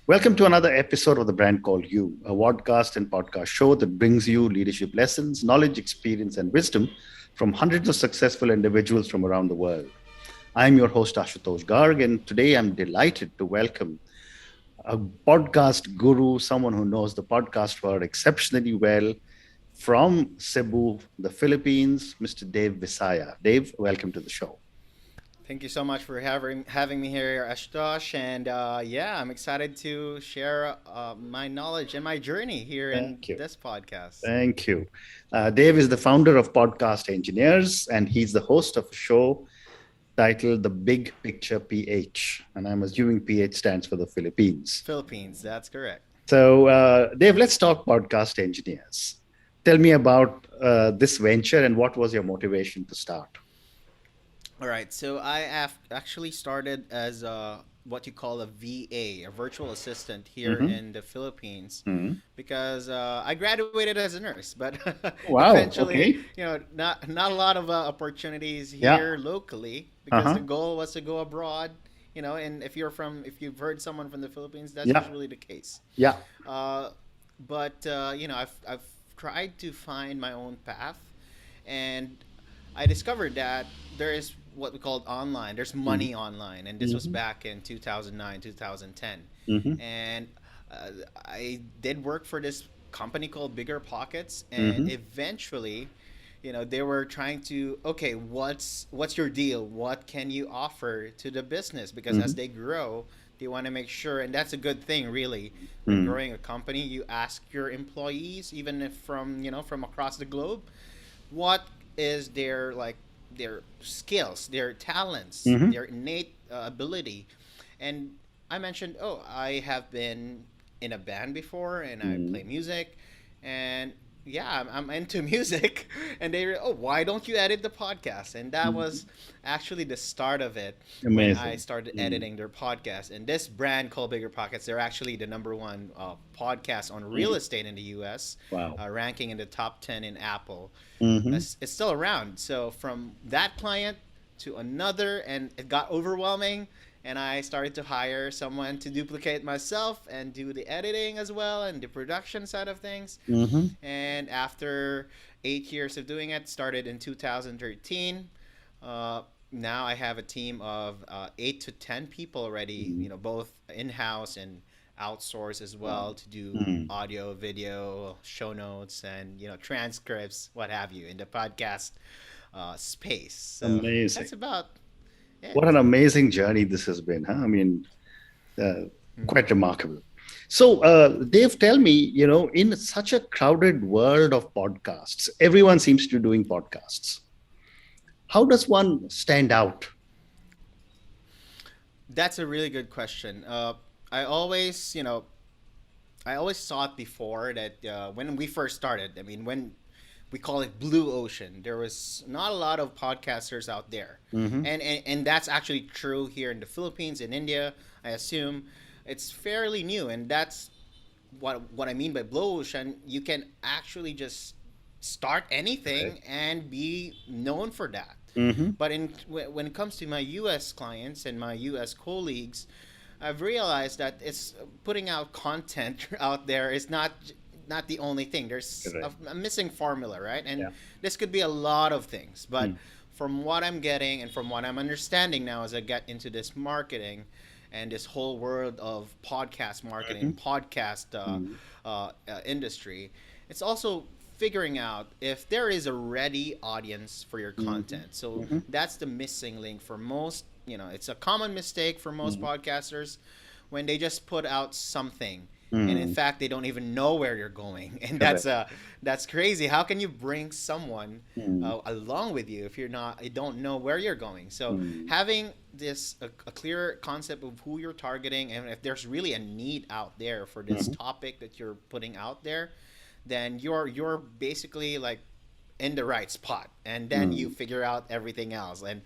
Welcome to another episode of The Brand Called You, a podcast and podcast show that brings you leadership lessons, knowledge, experience, and wisdom from hundreds of successful individuals from around the world. I'm your host, Ashutosh Garg, and today I'm delighted to welcome a podcast guru, someone who knows the podcast world exceptionally well, from Cebu, the Philippines, Mr. Dave Visaya. Dave, welcome to the show. Thank you so much for having me here, Ashtosh. And yeah, I'm excited to share my knowledge and my journey here in Thank you. this podcast. Thank you. Dave is the founder of Podcast Engineers, and he's the host of a show titled The Big Picture PH. And I'm assuming PH stands for the Philippines. Philippines, that's correct. So, Dave, let's talk Podcast Engineers. Tell me about this venture and what was your motivation to start? All right, so I have actually started as what you call a VA, a virtual assistant here Mm-hmm. in the Philippines, Mm-hmm. because I graduated as a nurse, but Wow. eventually, Okay. not a lot of opportunities Yeah. here locally because Uh-huh. the goal was to go abroad. And if you've heard someone from the Philippines, that's Yeah. usually the case. Yeah. Uh, but I've tried to find my own path, and I discovered that there is what we call online. There's money online, and this was Mm-hmm. back in 2009, 2010, Mm-hmm. and uh, I did work for this company called Bigger Pockets, and Mm-hmm. eventually, they were trying to, okay, what's your deal? What can you offer to the business? Because Mm-hmm. as they grow, they want to make sure, and that's a good thing, really. When Mm-hmm. growing a company, you ask your employees, even if from across the globe, what is their skills, their talents, Mm-hmm. their innate ability. And I mentioned, oh, I have been in a band before, and I Mm-hmm. play music, and yeah, I'm into music. And oh, why don't you edit the podcast? And that was actually the start of it when I Amazing. started Mm-hmm. editing their podcast. And this brand called Bigger Pockets, they're actually the number one podcast on real estate in the U.S., Wow. ranking in the top 10 in Apple. Mm-hmm. It's still around. So from that client to another, and it got overwhelming. And I started to hire someone to duplicate myself and do the editing as well and the production side of things. Mm-hmm. And after 8 years of doing it, started in 2013. Uh, Now I have a team of 8 to 10 people already. Mm-hmm. Both in house and outsource as Wow. well to do Mm-hmm. audio, video, show notes, and transcripts, what have you, in the podcast space. So Amazing. that's about What an it. amazing journey this has been, huh? I mean, uh, Mhm. quite remarkable. So, Dave, tell me, in such a crowded world of podcasts, everyone seems to be doing podcasts. How does one stand out? That's a really good question. I always, I always thought before that when we first started, I mean, when we call it blue ocean, there was not a lot of podcasters out there. Mm-hmm. And that's actually true here in the Philippines, in India. I assume it's fairly new, and that's what I mean by blue ocean. You can actually just start Right. anything and be known for that. Mm-hmm. But when it comes to my U.S. clients and my U.S. colleagues, I've realized that it's putting out content out there is not the only thing. There's Correct. a missing formula, right? And Yeah. this could be a lot of things. But Mm. from what I'm getting and from what I'm understanding now as I get into this marketing and this whole world of podcast marketing, Mm-hmm. podcast Mm-hmm. industry, it's also figuring out if there is a ready audience for your Mm-hmm. content. So Mm-hmm. that's the missing link for most. It's a common mistake for most podcasters when they just put out something, and in Mm-hmm. fact they don't even know where you're going. And Correct. that's crazy. How can you bring someone Mm-hmm. along with you if you don't know where you're going? So Mm-hmm. having a clear concept of who you're targeting, and if there's really a need out there for this Mm-hmm. topic that you're putting out there, then you're basically like in the right spot, and then you Mm-hmm. figure out everything else. And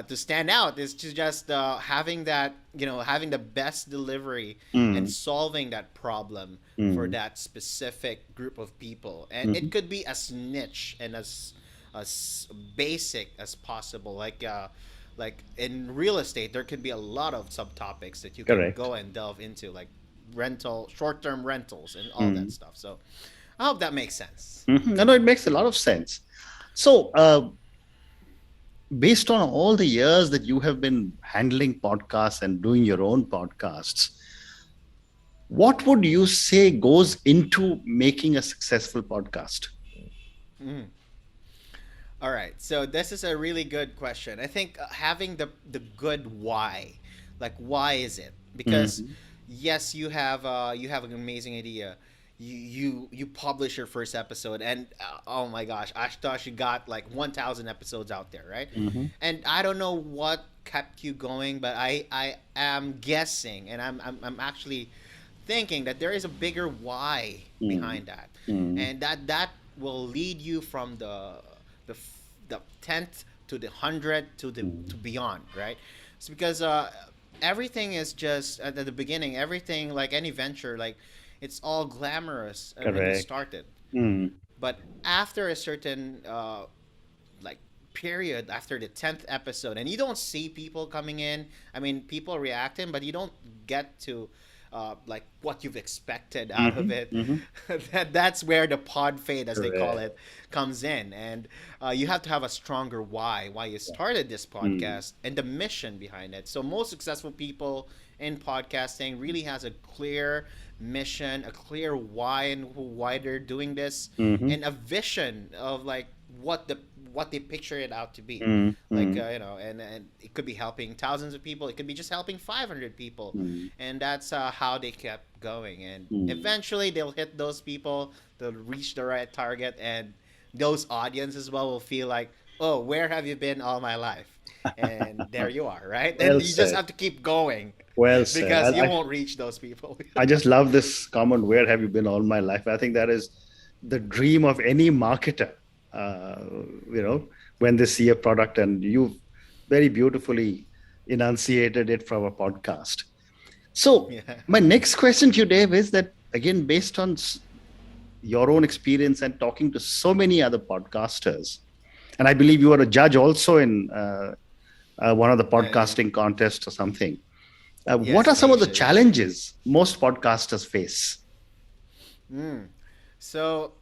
to stand out is to just having the best delivery and Mm-hmm. solving that problem for Mm-hmm. that specific group of people. And Mm-hmm. it could be as niche and as basic as possible. Like in real estate, there could be a lot of subtopics that you can Correct. go and delve into, like short-term rentals, and all that stuff. So I hope that makes sense. I know it makes a lot of sense. So, based on all the years that you have been handling podcasts and doing your own podcasts, what would you say goes into making a successful podcast? Mhm. All right. So this is a really good question. I think having the good why, like why is it? Because Mm-hmm. yes, you have an amazing idea. You publish your first episode, and oh my gosh, Ashtosh, you got like 1,000 episodes out there, right? Mm-hmm. And I don't know what kept you going, but I am guessing, and I'm actually thinking that there is a bigger why behind that, Mm-hmm. and that will lead you from the the 10th to the 100th to beyond, right? It's because everything is just at the beginning, everything, like any venture, like it's all glamorous when you Correct. started, Mm. but after a certain like period, after the 10th episode, and you don't see people coming in, I mean people reacting, but you don't get to like what you've expected out of Mm-hmm. it. Mm-hmm. That's where the pod fade, as they call Correct. it, comes in, and you have to have a stronger why you started this Mm. podcast and the mission behind it. So most successful people in podcasting really has a clear mission, a clear why, and why they're doing this, Mm-hmm. and a vision of like what the what they picture it out to be. Like Mm-hmm. and it could be helping thousands of people, it could be just helping 500 people, Mm-hmm. and that's how they kept going, and Mm. eventually they'll hit those people, they'll reach the right target, and those audience as well will feel like, oh, where have you been all my life? And there you are, right? And Well you just said. have to keep going Well said. because you I, won't reach those people. I just love this comment, where have you been all my life? I think that is the dream of any marketer, uh, you know, when they see a product, and you've very beautifully enunciated it from a podcast. So, Yeah. my next question to you, Dave, is that again, based on your own experience and talking to so many other podcasters, and I believe you are a judge also in one of the Yeah. podcasting contests or something. What Yes, are in some of the Asia, yeah. challenges most podcasters face? Mm. So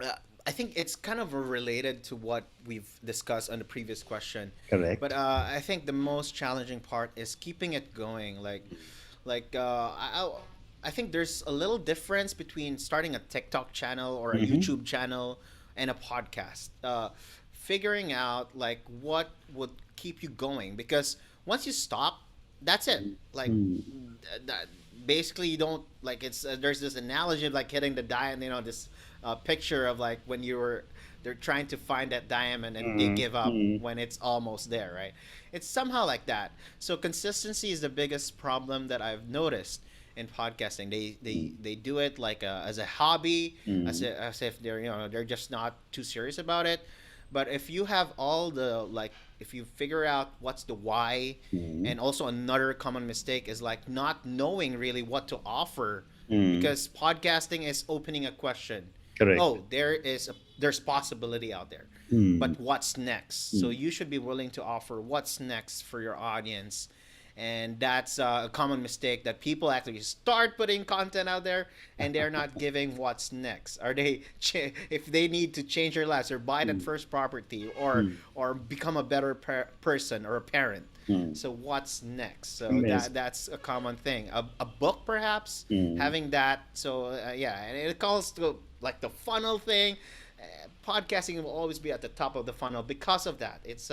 uh, I think it's kind of related to what we've discussed on the previous question, but Correct. I think the most challenging part is keeping it going. Like I think there's a little difference between starting a TikTok channel or a Mm-hmm. YouTube channel and a podcast. Figuring out like what would keep you going, because once you stop, that's it. Like that, basically you don't like it's there's this analogy of like hitting the diamond, this picture of like when you were they're trying to find that diamond and they give up Mm-hmm. when it's almost there, right? It's somehow like that. So consistency is the biggest problem that I've noticed in podcasting. They do it like as a hobby, Mm-hmm. as if they're they're just not too serious about it. But if you have all the like, if you figure out what's the why, Mm-hmm. and also another common mistake is like not knowing really what to offer, Mm-hmm. because podcasting is opening a question. Correct. Oh, there's possibility out there, Mm-hmm. but what's next? So you should be willing to offer what's next for your audience, and that's a common mistake that people actually start putting content out there and they're not giving what's next. Are they if they need to change their lives or buy that first property Mm-hmm. or become a better person or a parent? Mm-hmm. So what's next? So Amazing. that's a common thing. A book perhaps, Mm-hmm. having that. So yeah, and it calls to like the funnel thing. Podcasting will always be at the top of the funnel because of that. It's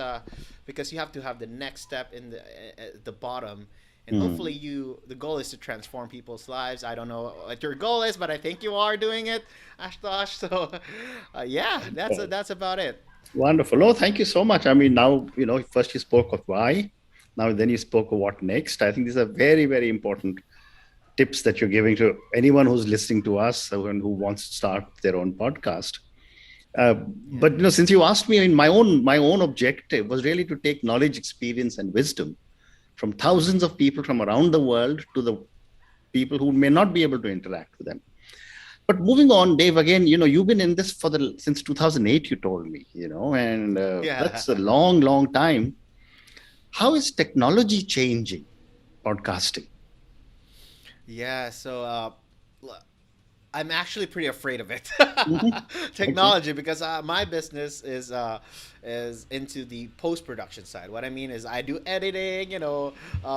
because you have to have the next step in the bottom, and Mm-hmm. hopefully the goal is to transform people's lives. I don't know what your goal is, but I think you are doing it, Ashtosh. So yeah, that's about it. Wonderful. Oh, thank you so much. I mean, now, first you spoke of why, now then you spoke of what next. I think these are very, very important tips that you're giving to anyone who's listening to us and who wants to start their own podcast. Yeah. But since you asked me, I mean, my own objective was really to take knowledge, experience, and wisdom from thousands of people from around the world to the people who may not be able to interact with them. But moving on, Dave, again, you've been in this since 2008, you told me, and Yeah. that's a long, long time. How is technology changing podcasting? Yeah, so l- I'm actually pretty afraid of it, Hmm. Okay. technology, because my business is into the post production side. What I mean is I do editing,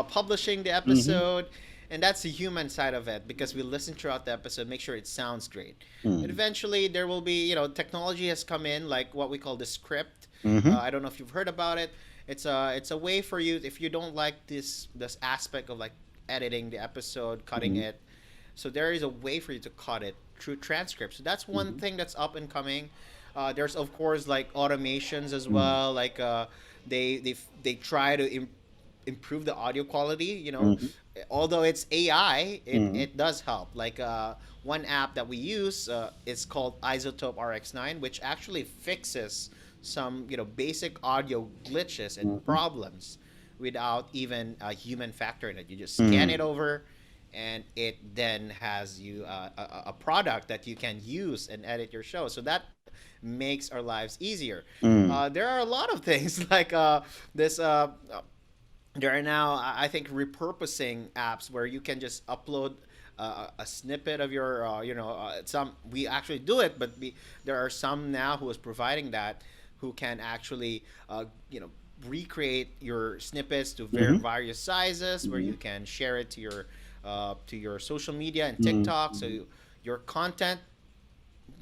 publishing the Hmm. episode, and that's the human side of it because we listen throughout the episode, make sure it sounds great. And Hmm. eventually there will be, technology has come in, like what we call the script. Hmm. I don't know if you've heard about it. It's a way for you if you don't like this aspect of like editing the episode, cutting Hmm. it, so there is a way for you to cut it through transcripts. So that's one Hmm. thing that's up and coming. There's of course like automations as Hmm. well. Like they try to improve the audio quality. Hmm. Although it's AI, it Hmm. it does help. Like one app that we use is called Isotope RX9, which actually fixes some basic audio glitches and Hmm. problems without even a human factor in it. You just scan it Hmm. over and it then has you a product that you can use and edit your show. So that makes our lives easier. Hmm. There are a lot of things like this. There are now, I think, repurposing apps where you can just upload a snippet of your, some. We actually do it, but there are some now who is providing that, who can actually, recreate your snippets to Hmm. various sizes, where Hmm. you can share it to your social media and Hmm. TikTok. So your content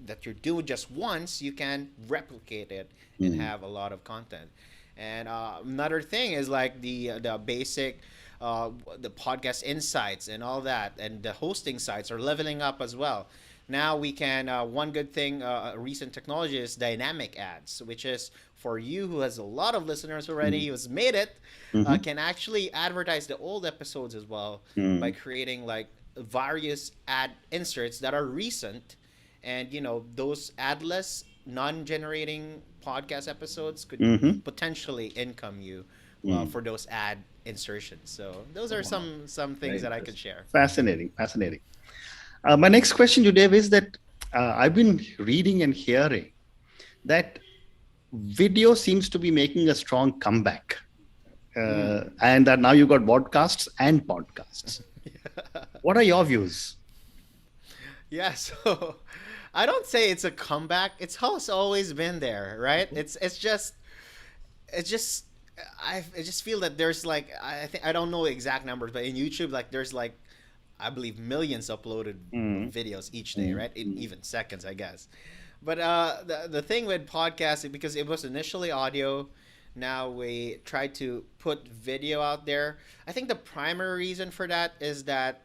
that you're doing just once, you can replicate it and Hmm. have a lot of content. And another thing is like the basic the podcast insights and all that, and the hosting sites are leveling up as well. Now we can one good thing, recent technology is dynamic ads, which is for you who has a lot of listeners already, who's made it, Hmm. can actually advertise the old episodes as well by Hmm. creating like various ad inserts that are recent, and those adless non-generating podcast episodes could Hmm. potentially income you Hmm. for those ad insertions. So those are Wow. some Very things that I could interesting. share. Fascinating. Fascinating. My next question to Dave is that I've been reading and hearing that video seems to be making a strong comeback, Mm. and that now you've got podcasts and podcasts. What are your views? Yeah, so I don't say it's a comeback. It's how it's always been there, right? Okay. It's just I just feel that there's like, I think, I don't know exact numbers, but in YouTube, like there's like, I believe, millions uploaded Mm, videos each day, mm, right? In mm, even seconds, I guess. But the thing with podcasting, because it was initially audio, now we try to put video out there. I think the primary reason for that is that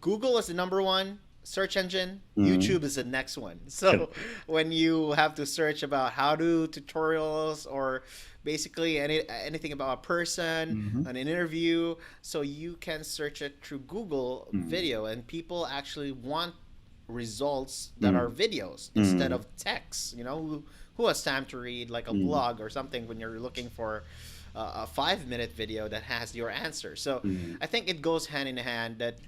Google is the number one search engine. mm. YouTube is the next one. So Correct. when you have to search about how to tutorials, or basically anything about a person, Mhm, an interview, so you can search it through Google mm, Video, and people actually want results that are mm, videos instead mm, of text. Who has time to read like a mm, blog or something when you're looking for a 5-minute video that has your answer? So mm, I think it goes hand in hand that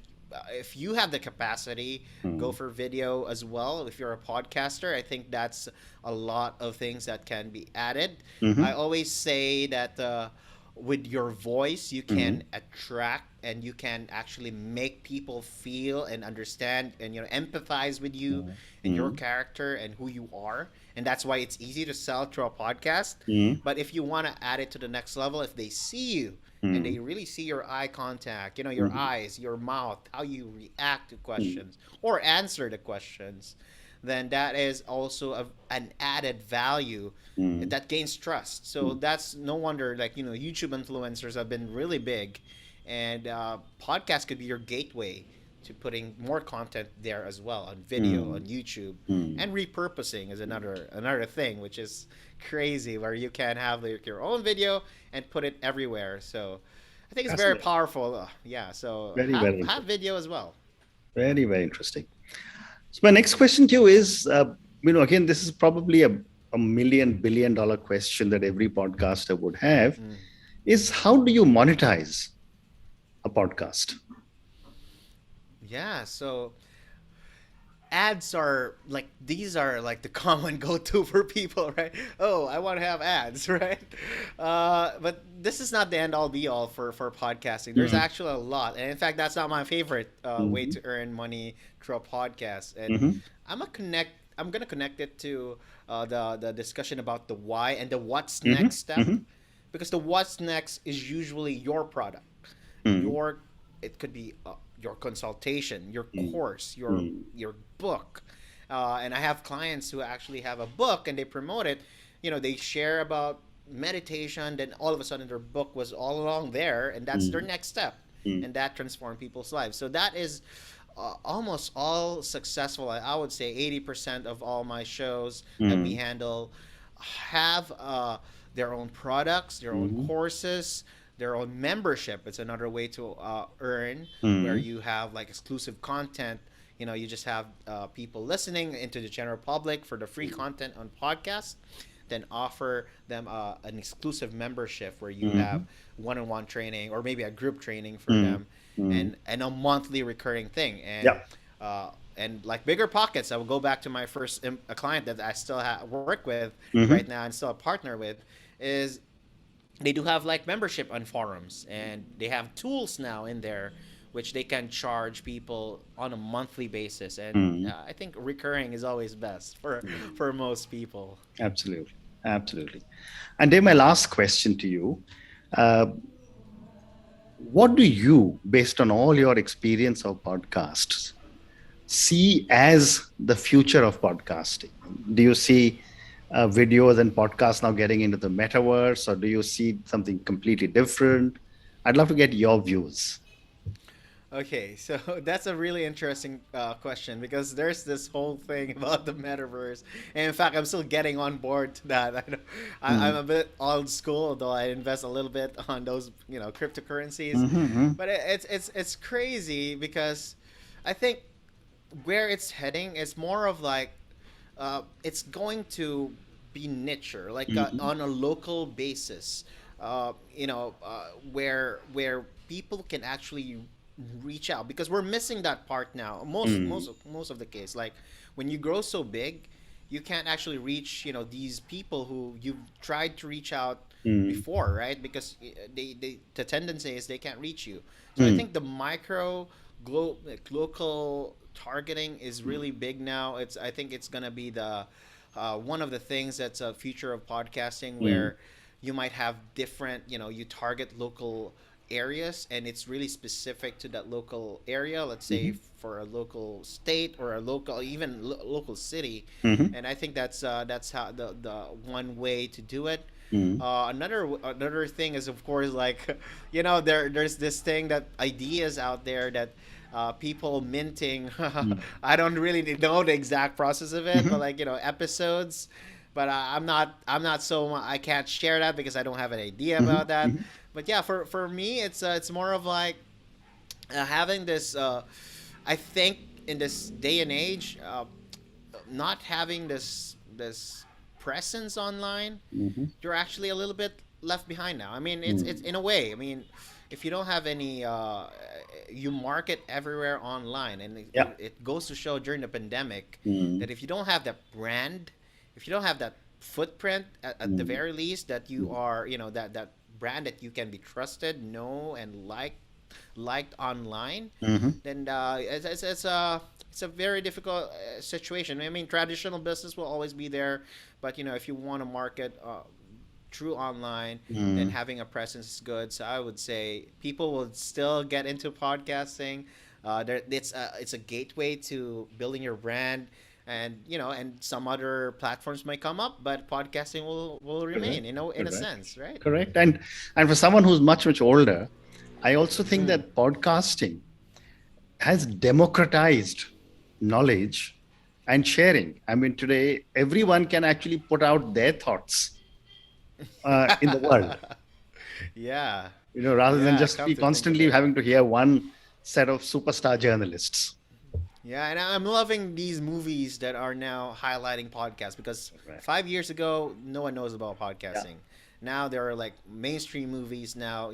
if you have the capacity, go mm, for video as well. If you're a podcaster, I think that's a lot of things that can be added. I mhm, always say that with your voice, you mhm, can attract and you can actually make people feel and understand and empathize with you mm, and your mm, character and who you are. And that's why it's easy to sell through a podcast. mm, But if you want to add it to the next level, if they see you and mm, they really see your eye contact, your mhm, eyes, your mouth, how you react to mm, questions or answer the questions, then that is also an added value mm, that gains trust. So mm, that's no wonder, like, YouTube influencers have been really big, and podcast could be your gateway to putting more content there as well, on video, on mm, YouTube. mm. And repurposing is another thing, which is crazy, where you can have like your own video and put it everywhere. So I think it's very Fascinating. powerful. Yeah, so Very, have very have interesting. video as well. Very, very interesting. So my next question to you is, again, this is probably a million billion dollar question that every podcaster would have, Mm. is how do you monetize a podcast? Yeah, so ads are like these are like the common go-to for people, right? Oh, I want to have ads, right? But this is not the end all be all for podcasting. There's Mm-hmm. actually a lot, and in fact, that's not my favorite way Mm-hmm. to earn money through a podcast. And Mm-hmm. I'm gonna connect it to the discussion about the why and the what's next Mm-hmm. step, Mm-hmm. because the what's next is usually your product, Mm-hmm. your it could be your consultation, your course, Mm-hmm. your book. And I have clients who actually have a book and they promote it. You know, they share about meditation, then all of a sudden their book was all along there, and that's their next step, Mm-hmm. and that transformed people's lives. So that is almost all successful. I would say 80% of all my shows that we Mm-hmm. handle have their own products, their own Mm-hmm. courses, their own membership. It's another way to earn, where Mm-hmm. you have like exclusive content. You know, you just have people listening into the general public for the free content on podcasts, then offer them an exclusive membership where you Mm-hmm. have one-on-one training or maybe a group training for Mm-hmm. them, Mm-hmm. and a monthly recurring thing. Yeah. Uh, and like bigger pockets, I will go back to my first a client that I still work with right Mm-hmm. now and still a partner with, is they do have like membership on forums, and they have tools now in there which they can charge people on a monthly basis. And Mm-hmm. I think recurring is always best for most people. Absolutely. Absolutely. And then my last question to you. Uh, what do you, based on all your experience of podcasts, see as the future of podcasting? Do you see videos and podcasts now getting into the metaverse, or do you see something completely different? I'd love to get your views. Okay, so that's a really interesting question, because there's this whole thing about the metaverse, and in fact, I'm still getting on board to that. I'm Mm-hmm. a bit old school, though I invest a little bit on those, cryptocurrencies, Mm-hmm. but it's crazy because I think where it's heading is more of like it's going to be niche, like Mm-hmm. on a local basis, where people can actually reach out, because we're missing that part now. Most of the case, like when you grow so big, you can't actually reach these people who you've tried to reach out Mm-hmm. before, right? Because the tendency is they can't reach you. So I Mm-hmm. think the micro like local targeting is really big now. I think it's gonna be the one of the things that's a future of podcasting, Mm-hmm. where you might have different, you target local areas, and it's really specific to that local area, let's say Mm-hmm. for a local state or a local, even local city. Mm-hmm. And I think that's how the one way to do it. Mm-hmm. Another thing is, of course, like there's this thing, that ideas out there that people minting. I don't really know the exact process of it, but Mm-hmm. like episodes. But I'm not so I can't share that because I don't have an idea about that. Mm-hmm. But yeah, for me, it's more of like having this. I think in this day and age, not having this presence online, Mm-hmm. you're actually a little bit left behind now. I mean, it's Mm-hmm. in a way. I mean, if you don't have any, you market everywhere online, and Yeah. it goes to show during the pandemic Mm-hmm. that if you don't have that brand, if you don't have that footprint at the Mm-hmm. very least, that you are, that brand that you can be trusted, know, and liked online, Mm-hmm. then it's a very difficult situation. I mean, traditional business will always be there, but if you want to market through online, then Mm-hmm. having a presence is good. So I would say people will still get into podcasting. It's a gateway to building your brand, and some other platforms might come up, but podcasting will remain, Correct. in a Correct. sense, right? Correct. And for someone who's much, much older, I also think Mm. that podcasting has democratized knowledge and sharing. I mean, today everyone can actually put out their thoughts in the world, Yeah, rather than yeah. just Come be to think of constantly it. having to hear one set of superstar journalists. Yeah, and I'm loving these movies that are now highlighting podcasts, because Right. 5 years ago, no one knows about Yeah. podcasting. Now there are like mainstream movies now,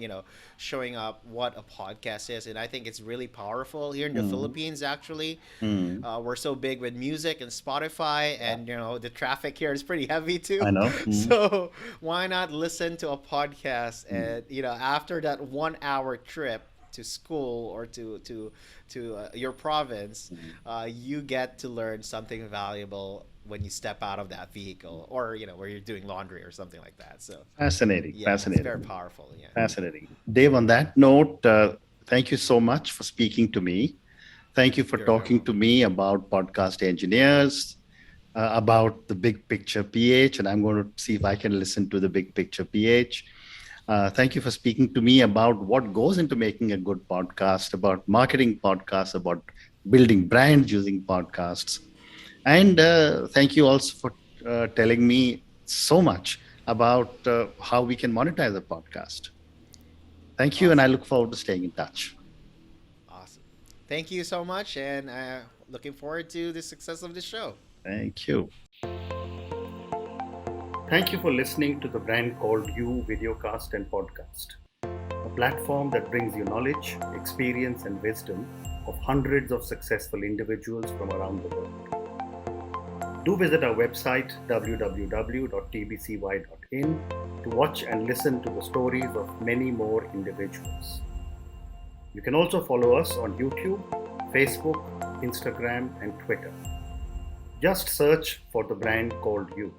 showing up what a podcast is, and I think it's really powerful here in the Mm, Philippines. Actually, mm. we're so big with music and Spotify, and the traffic here is pretty heavy too. I know. Mm, So why not listen to a podcast? mm, And after that 1 hour trip to school or to your province, mm. you get to learn something valuable when you step out of that vehicle, or where you're doing laundry or something like that. So Fascinating, yeah, it's very fascinating, powerful. Yeah. fascinating. Dave, on that note, thank you so much for speaking to me. Thank you for You're very talking to welcome. me about podcast engineers, about the big picture PH, and I'm going to see if I can listen to the big picture PH. Thank you for speaking to me about what goes into making a good podcast, about marketing podcasts, about building brands using podcasts. And thank you also for telling me so much about how we can monetize a podcast. Thank you, and I Awesome. look forward to staying in touch. Awesome. Thank you so much, and looking forward to the success of the show. Thank you. Thank you for listening to the brand called You Videocast and Podcast, a platform that brings you knowledge, experience, and wisdom of hundreds of successful individuals from around the world. Do visit our website www.tbcy.in to watch and listen to the stories of many more individuals. You can also follow us on YouTube, Facebook, Instagram, and Twitter. Just search for the brand called You.